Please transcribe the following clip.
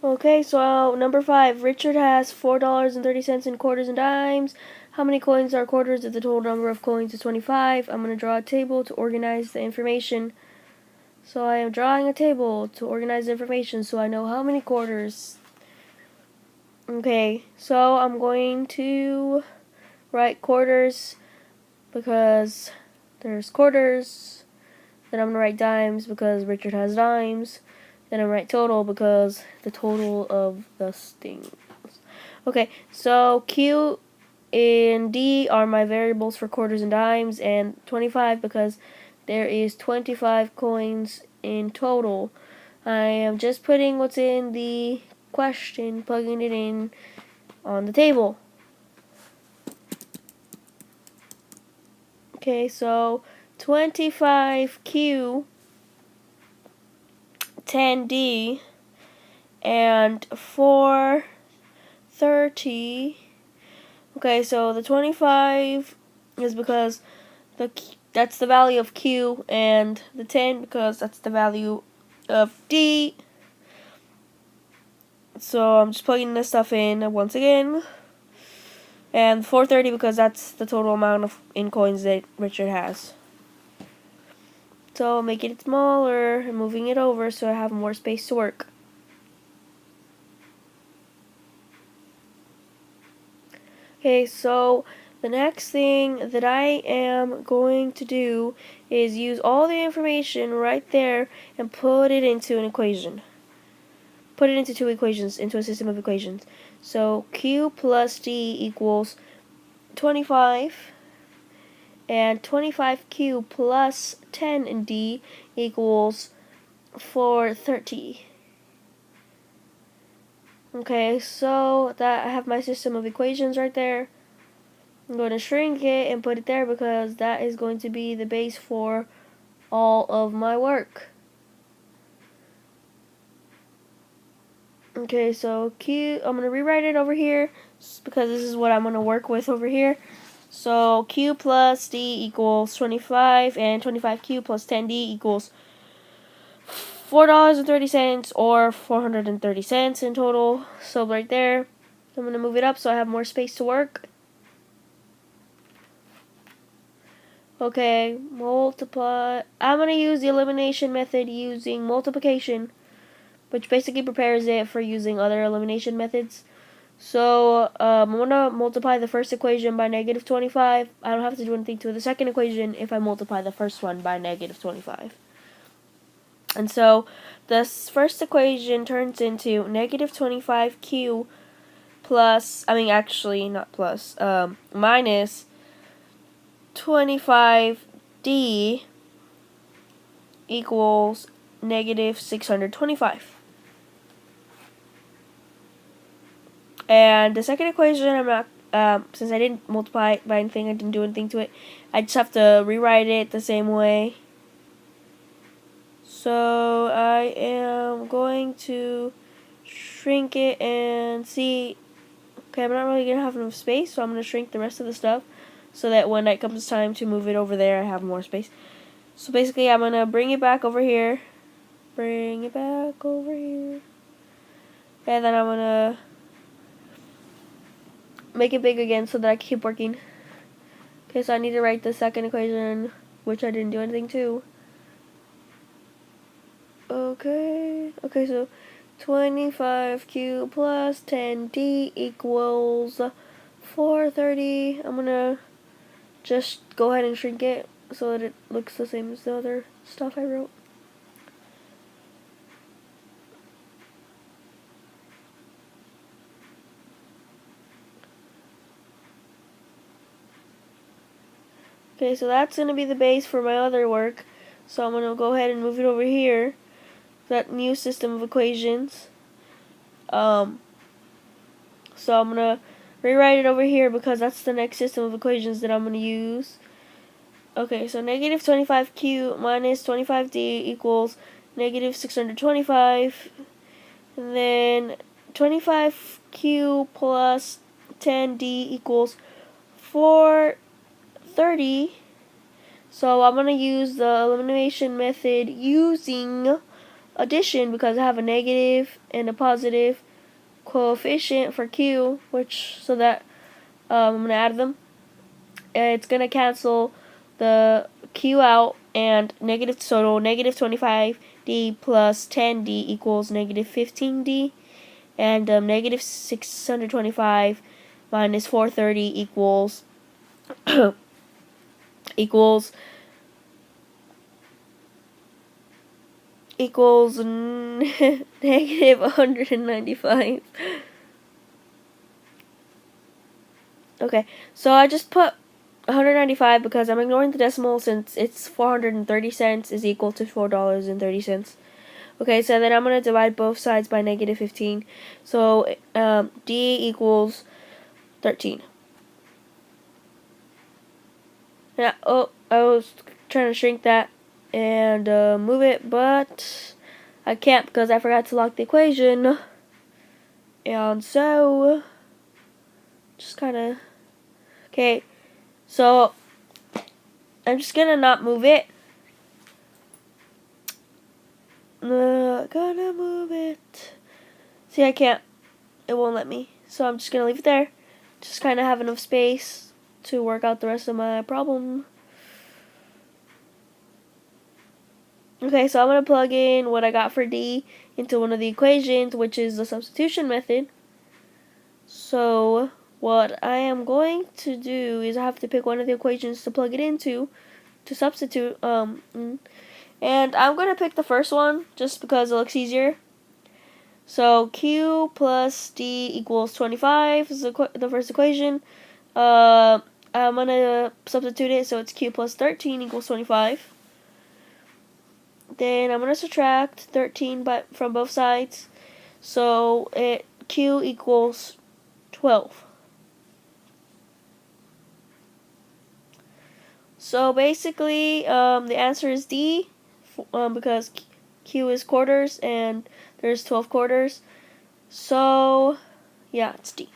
Okay, so number 5. Richard has $4.30 in quarters and dimes. How many coins are quarters if the total number of coins is 25? I'm going to draw a table to organize the information. So I am drawing a table to organize the information so I know how many quarters. Okay, so I'm going to write quarters because there's quarters. Then I'm going to write dimes because Richard has dimes. Then I'm going to write total because the total of the things. Okay, so Q and D are my variables for quarters and dimes, and 25 because there is 25 coins in total. I am just putting what's in the question, plugging it in on the table. Okay, so 25Q, 10D, and 430. Okay, so the 25 is because that's the value of Q, and the 10 because that's the value of D. So I'm just plugging this stuff in once again. And 430 because that's the total amount of in coins that Richard has. So making it smaller and moving it over so I have more space to work. Okay, so the next thing that I am going to do is use all the information right there and put it into an equation. Put it into two equations, into a system of equations. So Q plus D equals 25, and 25Q plus 10D equals 430. Okay, so that I have my system of equations right there. I'm going to shrink it and put it there because that is going to be the base for all of my work. Okay, so Q, I'm going to rewrite it over here because this is what I'm going to work with over here. So Q plus D equals 25, and 25Q plus 10D equals $4.30 or 430 cents in total. So right there, I'm going to move it up so I have more space to work. Okay, multiply. I'm going to use the elimination method using multiplication, which basically prepares it for using other elimination methods. So I'm going to multiply the first equation by negative 25. I don't have to do anything to the second equation if I multiply the first one by negative 25. And so this first equation turns into negative 25Q plus, minus 25D equals negative 625. And the second equation, I'm not, since I didn't multiply it by anything, I didn't do anything to it, I just have to rewrite it the same way. So I am going to shrink it and see. Okay, I'm not really going to have enough space, so I'm going to shrink the rest of the stuff so that when it comes time to move it over there, I have more space. So basically, I'm going to bring it back over here. Bring it back over here. And then I'm going to make it big again so that I can keep working. Okay, so I need to write the second equation, which I didn't do anything to. Okay, so 25Q plus 10D equals 430. I'm gonna just go ahead and shrink it so that it looks the same as the other stuff I wrote. Okay, so that's gonna be the base for my other work. So I'm gonna go ahead and move it over here. That new system of equations. So I'm gonna rewrite it over here because that's the next system of equations that I'm gonna use. Okay, so negative 25Q minus 25D equals negative 625. And then 25Q plus 10D equals 430. So I'm going to use the elimination method using addition because I have a negative and a positive coefficient for Q, so that I'm going to add them. It's going to cancel the Q out, and negative 25D plus 10D equals negative 15D, and negative 625 minus 430 equals negative 195. Okay, so I just put 195 because I'm ignoring the decimal since it's 430 cents is equal to $4.30. Okay, so then I'm going to divide both sides by negative 15. So D equals 13. Yeah, I was trying to shrink that and move it, but I can't because I forgot to lock the equation. And so, just kind of, okay, so I'm just going to not move it. Gonna move it. See, I can't. It won't let me. So I'm just going to leave it there. Just kind of have enough space to work out the rest of my problem. Okay, so I'm going to plug in what I got for D into one of the equations, which is the substitution method. So what I am going to do is I have to pick one of the equations to plug it into to substitute. And I'm going to pick the first one just because it looks easier. So Q plus D equals 25 is the first equation. I'm going to substitute it, so it's Q plus 13 equals 25. Then I'm going to subtract 13 from both sides. So Q equals 12. So basically, the answer is D, because Q is quarters and there's 12 quarters. So, yeah, it's D.